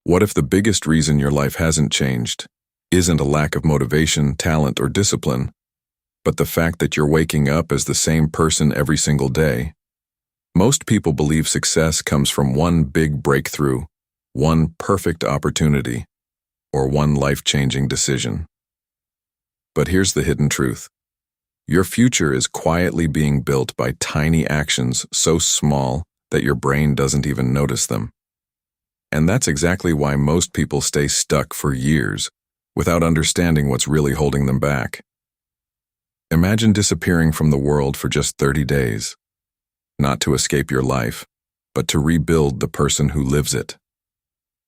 What if the biggest reason your life hasn't changed isn't a lack of motivation, talent, or discipline, but the fact that you're waking up as the same person every single day? Most people believe success comes from one big breakthrough, one perfect opportunity, or one life-changing decision. But here's the hidden truth. Your future is quietly being built by tiny actions so small that your brain doesn't even notice them. And that's exactly why most people stay stuck for years without understanding what's really holding them back. Imagine disappearing from the world for just 30 days, not to escape your life, but to rebuild the person who lives it.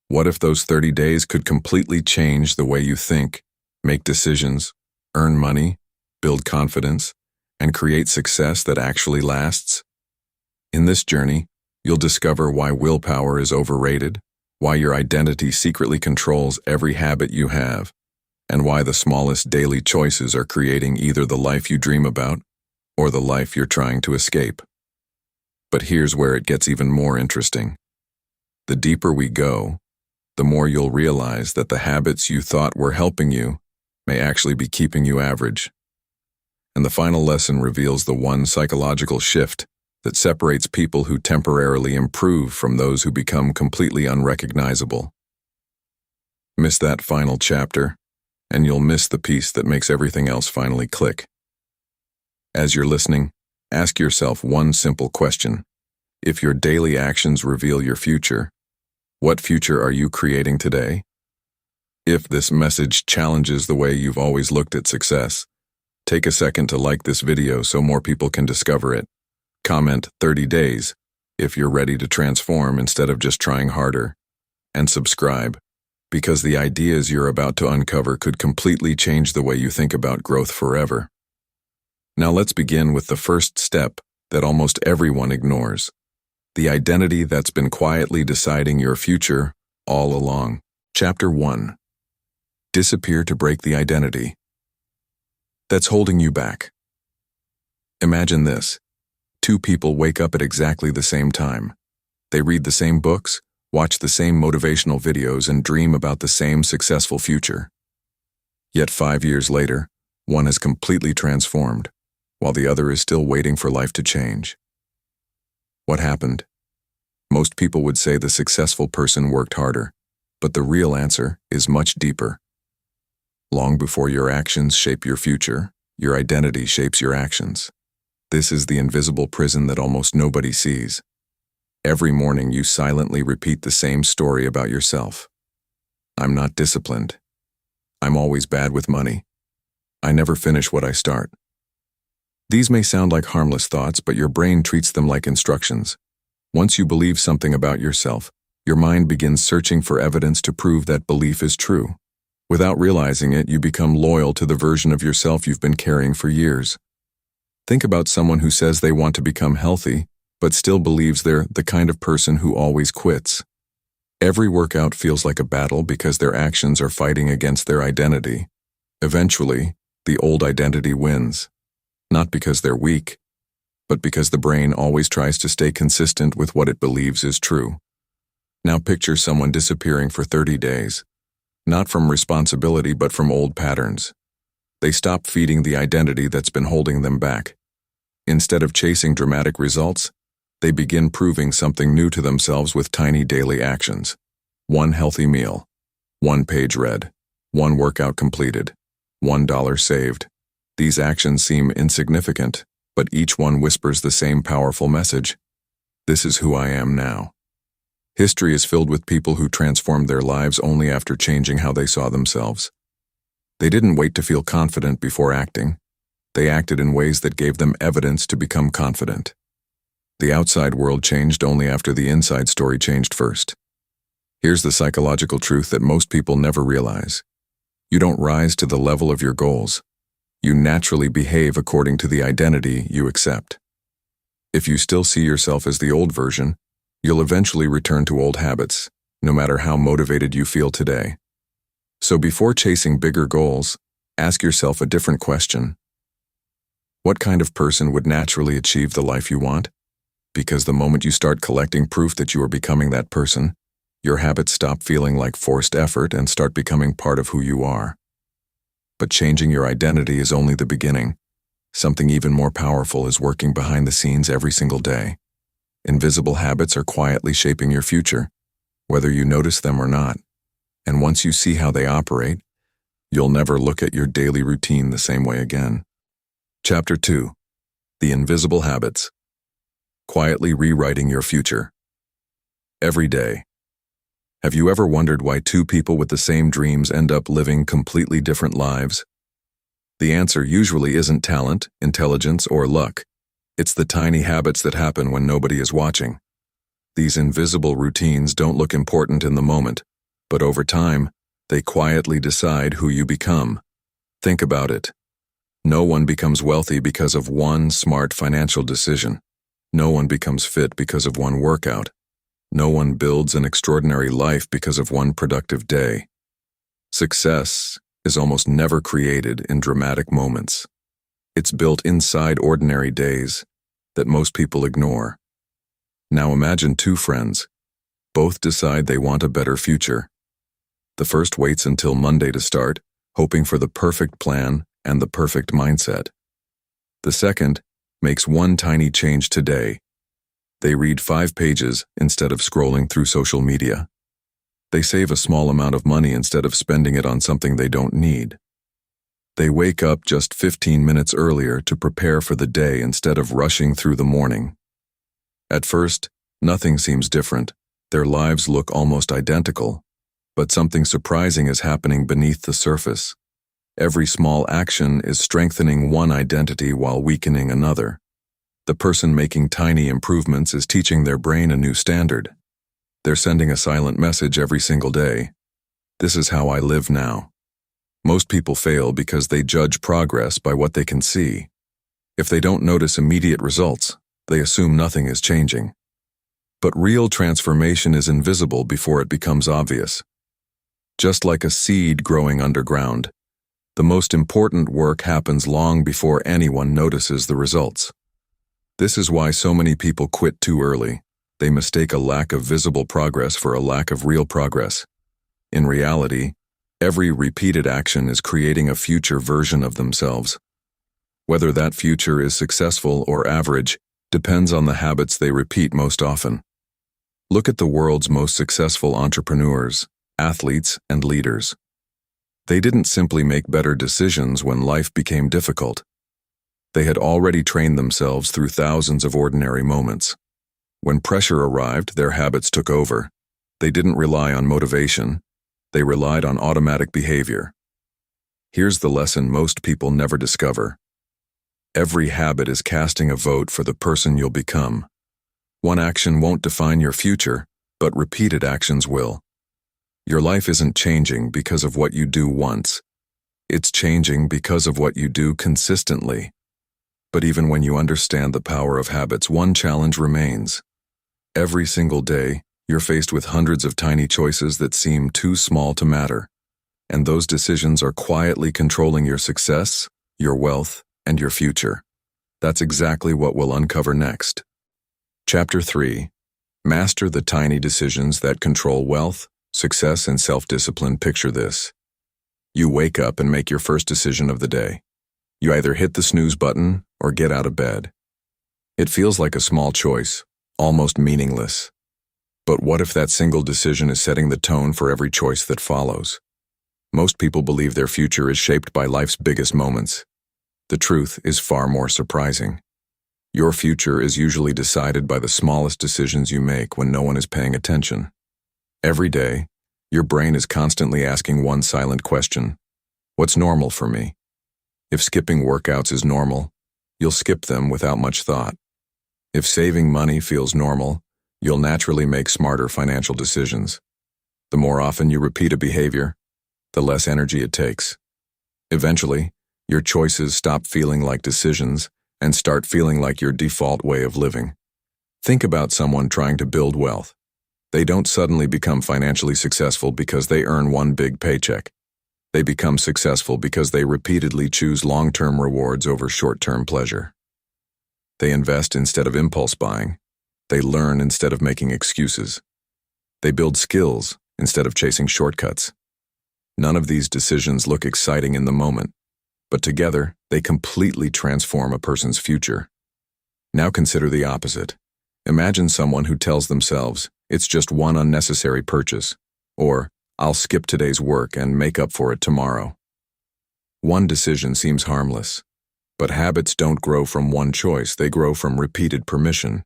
What if those 30 days could completely change the way you think, make decisions, earn money, build confidence, and create success that actually lasts? In this journey, you'll discover why willpower is overrated, why your identity secretly controls every habit you have, and why the smallest daily choices are creating either the life you dream about or the life you're trying to escape. But here's where it gets even more interesting. The deeper we go, the more you'll realize that the habits you thought were helping you may actually be keeping you average. And the final lesson reveals the one psychological shift that separates people who temporarily improve from those who become completely unrecognizable. Miss that final chapter, and you'll miss the piece that makes everything else finally click. As you're listening, ask yourself one simple question. If your daily actions reveal your future, what future are you creating today? If this message challenges the way you've always looked at success, take a second to like this video so more people can discover it. Comment 30 days if you're ready to transform instead of just trying harder. And subscribe, because the ideas you're about to uncover could completely change the way you think about growth forever. Now let's begin with the first step that almost everyone ignores. The identity that's been quietly deciding your future all along. Chapter 1. Disappear to break the identity that's holding you back. Imagine this. Two people wake up at exactly the same time. They read the same books, watch the same motivational videos, and dream about the same successful future. Yet 5 years later, one has completely transformed, while the other is still waiting for life to change. What happened? Most people would say the successful person worked harder, but the real answer is much deeper. Long before your actions shape your future, your identity shapes your actions. This is the invisible prison that almost nobody sees. Every morning you silently repeat the same story about yourself. I'm not disciplined. I'm always bad with money. I never finish what I start. These may sound like harmless thoughts, but your brain treats them like instructions. Once you believe something about yourself, your mind begins searching for evidence to prove that belief is true. Without realizing it, you become loyal to the version of yourself you've been carrying for years. Think about someone who says they want to become healthy, but still believes they're the kind of person who always quits. Every workout feels like a battle because their actions are fighting against their identity. Eventually, the old identity wins, not because they're weak, but because the brain always tries to stay consistent with what it believes is true. Now picture someone disappearing for 30 days, not from responsibility but from old patterns. They stop feeding the identity that's been holding them back. Instead of chasing dramatic results, they begin proving something new to themselves with tiny daily actions. One healthy meal, one page read, one workout completed, $1 saved. These actions seem insignificant, but each one whispers the same powerful message. This is who I am now. History is filled with people who transformed their lives only after changing how they saw themselves. They didn't wait to feel confident before acting. They acted in ways that gave them evidence to become confident. The outside world changed only after the inside story changed first. Here's the psychological truth that most people never realize. You don't rise to the level of your goals. You naturally behave according to the identity you accept. If you still see yourself as the old version, you'll eventually return to old habits, no matter how motivated you feel today. So before chasing bigger goals, ask yourself a different question. What kind of person would naturally achieve the life you want? Because the moment you start collecting proof that you are becoming that person, Your habits stop feeling like forced effort and start becoming part of who you are. But changing your identity is only the beginning. Something even more powerful is working behind the scenes every single day. Invisible habits are quietly shaping your future, whether you notice them or not. And once you see how they operate, you'll never look at your daily routine the same way again. Chapter 2. The Invisible Habits. Quietly rewriting your future. Every day. Have you ever wondered why two people with the same dreams end up living completely different lives? The answer usually isn't talent, intelligence, or luck. It's the tiny habits that happen when nobody is watching. These invisible routines don't look important in the moment, but over time, they quietly decide who you become. Think about it. No one becomes wealthy because of one smart financial decision. No one becomes fit because of one workout. No one builds an extraordinary life because of one productive day. Success is almost never created in dramatic moments. It's built inside ordinary days that most people ignore. Now imagine two friends. Both decide they want a better future. The first waits until Monday to start, hoping for the perfect plan and the perfect mindset. The second makes one tiny change today. They read 5 pages instead of scrolling through social media. They save a small amount of money instead of spending it on something they don't need. They wake up just 15 minutes earlier to prepare for the day instead of rushing through the morning. At first, nothing seems different. Their lives look almost identical. But something surprising is happening beneath the surface. Every small action is strengthening one identity while weakening another. The person making tiny improvements is teaching their brain a new standard. They're sending a silent message every single day. This is how I live now. Most people fail because they judge progress by what they can see. If they don't notice immediate results, they assume nothing is changing. But real transformation is invisible before it becomes obvious. Just like a seed growing underground, the most important work happens long before anyone notices the results. This is why so many people quit too early. They mistake a lack of visible progress for a lack of real progress. In reality, every repeated action is creating a future version of themselves. Whether that future is successful or average depends on the habits they repeat most often. Look at the world's most successful entrepreneurs, athletes, and leaders. They didn't simply make better decisions when life became difficult. They had already trained themselves through thousands of ordinary moments. When pressure arrived, their habits took over. They didn't rely on motivation. They relied on automatic behavior. Here's the lesson most people never discover. Every habit is casting a vote for the person you'll become. One action won't define your future, but repeated actions will. Your life isn't changing because of what you do once. It's changing because of what you do consistently. But even when you understand the power of habits, one challenge remains. Every single day, you're faced with hundreds of tiny choices that seem too small to matter. And those decisions are quietly controlling your success, your wealth, and your future. That's exactly what we'll uncover next. Chapter 3. Master the tiny decisions that control wealth, success, and self-discipline. Picture this. You wake up and make your first decision of the day. You either hit the snooze button or get out of bed. It feels like a small choice, almost meaningless. But what if that single decision is setting the tone for every choice that follows? Most people believe their future is shaped by life's biggest moments. The truth is far more surprising. Your future is usually decided by the smallest decisions you make when no one is paying attention. Every day, your brain is constantly asking one silent question. What's normal for me? If skipping workouts is normal, you'll skip them without much thought. If saving money feels normal, you'll naturally make smarter financial decisions. The more often you repeat a behavior, the less energy it takes. Eventually, your choices stop feeling like decisions and start feeling like your default way of living. Think about someone trying to build wealth. They don't suddenly become financially successful because they earn one big paycheck. They become successful because they repeatedly choose long-term rewards over short-term pleasure. They invest instead of impulse buying. They learn instead of making excuses. They build skills instead of chasing shortcuts. None of these decisions look exciting in the moment, but together they completely transform a person's future. Now consider the opposite. Imagine someone who tells themselves, "It's just one unnecessary purchase," or "I'll skip today's work and make up for it tomorrow." One decision seems harmless, but habits don't grow from one choice, they grow from repeated permission.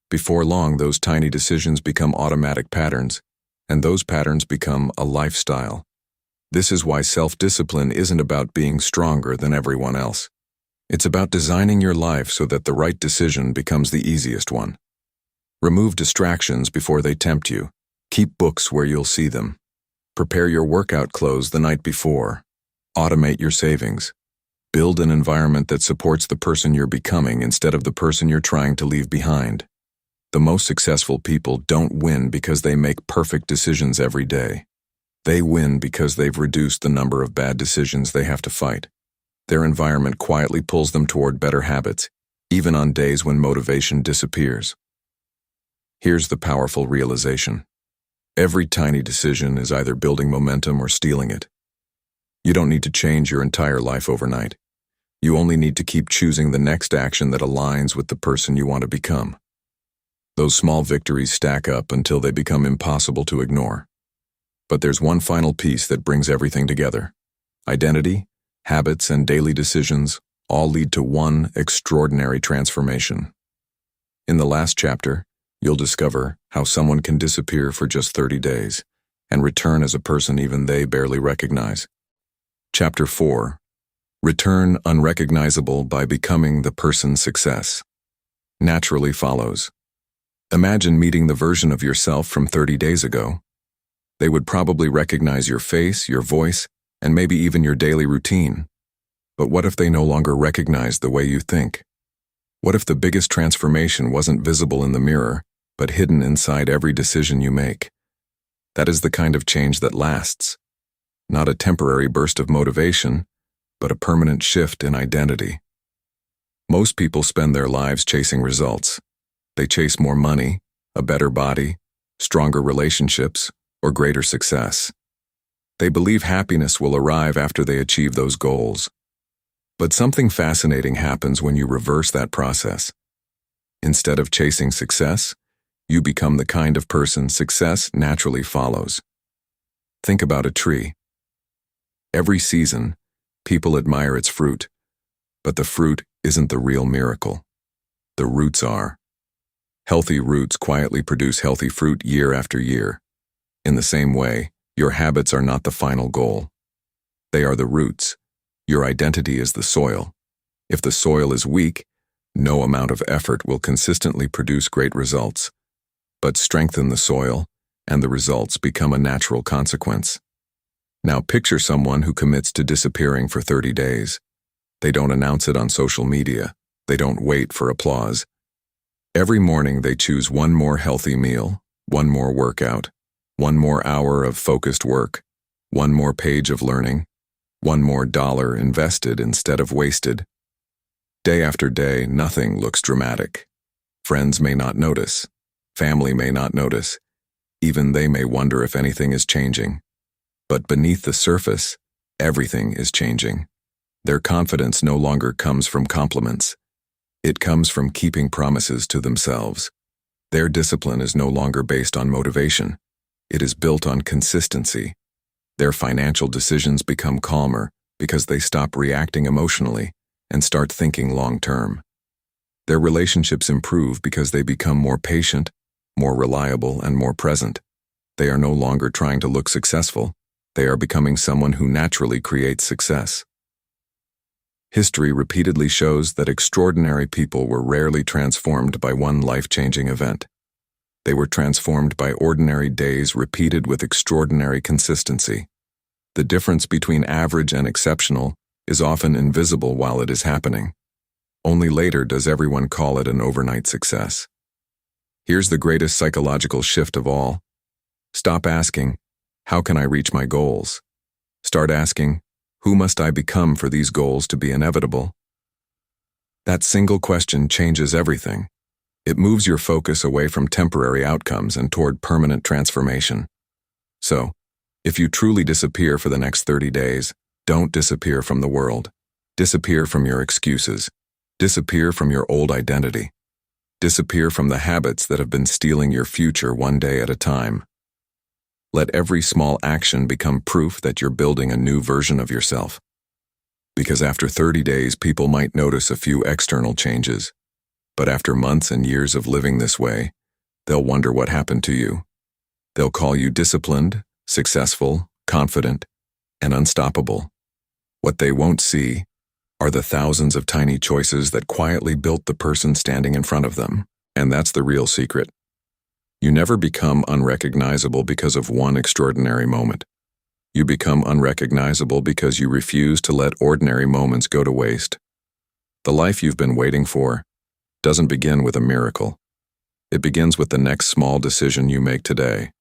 Before long, those tiny decisions become automatic patterns, and those patterns become a lifestyle. This is why self-discipline isn't about being stronger than everyone else. It's about designing your life so that the right decision becomes the easiest one. Remove distractions before they tempt you. Keep books where you'll see them. Prepare your workout clothes the night before. Automate your savings. Build an environment that supports the person you're becoming instead of the person you're trying to leave behind. The most successful people don't win because they make perfect decisions every day. They win because they've reduced the number of bad decisions they have to fight. Their environment quietly pulls them toward better habits, even on days when motivation disappears. Here's the powerful realization. Every tiny decision is either building momentum or stealing it. You don't need to change your entire life overnight. You only need to keep choosing the next action that aligns with the person you want to become. Those small victories stack up until they become impossible to ignore. But there's one final piece that brings everything together. Identity, habits, and daily decisions all lead to one extraordinary transformation. In the last chapter, you'll discover how someone can disappear for just 30 days and return as a person even they barely recognize. Chapter 4. Return unrecognizable by becoming the person success. Naturally follows. Imagine meeting the version of yourself from 30 days ago. They would probably recognize your face, your voice, and maybe even your daily routine. But what if they no longer recognize the way you think? What if the biggest transformation wasn't visible in the mirror, but hidden inside every decision you make? That is the kind of change that lasts. Not a temporary burst of motivation, but a permanent shift in identity. Most people spend their lives chasing results. They chase more money, a better body, stronger relationships, or greater success. They believe happiness will arrive after they achieve those goals. But something fascinating happens when you reverse that process. Instead of chasing success, you become the kind of person success naturally follows. Think about a tree. Every season, people admire its fruit, but the fruit isn't the real miracle. The roots are. Healthy roots quietly produce healthy fruit year after year. In the same way, your habits are not the final goal. They are the roots. Your identity is the soil. If the soil is weak, no amount of effort will consistently produce great results. But strengthen the soil, and the results become a natural consequence. Now picture someone who commits to disappearing for 30 days. They don't announce it on social media. They don't wait for applause. Every morning they choose one more healthy meal, one more workout, one more hour of focused work, one more page of learning, one more dollar invested instead of wasted. Day after day, nothing looks dramatic. Friends may not notice. Family may not notice. Even they may wonder if anything is changing. But beneath the surface, everything is changing. Their confidence no longer comes from compliments. It comes from keeping promises to themselves. Their discipline is no longer based on motivation. It is built on consistency. Their financial decisions become calmer because they stop reacting emotionally and start thinking long-term. Their relationships improve because they become more patient, more reliable, and more present. They are no longer trying to look successful. They are becoming someone who naturally creates success. History repeatedly shows that extraordinary people were rarely transformed by one life-changing event. They were transformed by ordinary days repeated with extraordinary consistency. The difference between average and exceptional is often invisible while it is happening. Only later does everyone call it an overnight success. Here's the greatest psychological shift of all. Stop asking, "How can I reach my goals?" Start asking, "Who must I become for these goals to be inevitable?" That single question changes everything. It moves your focus away from temporary outcomes and toward permanent transformation. So, if you truly disappear for the next 30 days, don't disappear from the world. Disappear from your excuses. Disappear from your old identity. Disappear from the habits that have been stealing your future one day at a time. Let every small action become proof that you're building a new version of yourself. Because after 30 days, people might notice a few external changes, but after months and years of living this way, they'll wonder what happened to you. They'll call you disciplined, successful, confident, and unstoppable. What they won't see are the thousands of tiny choices that quietly built the person standing in front of them. And that's the real secret. You never become unrecognizable because of one extraordinary moment. You become unrecognizable because you refuse to let ordinary moments go to waste. The life you've been waiting for doesn't begin with a miracle. It begins with the next small decision you make today.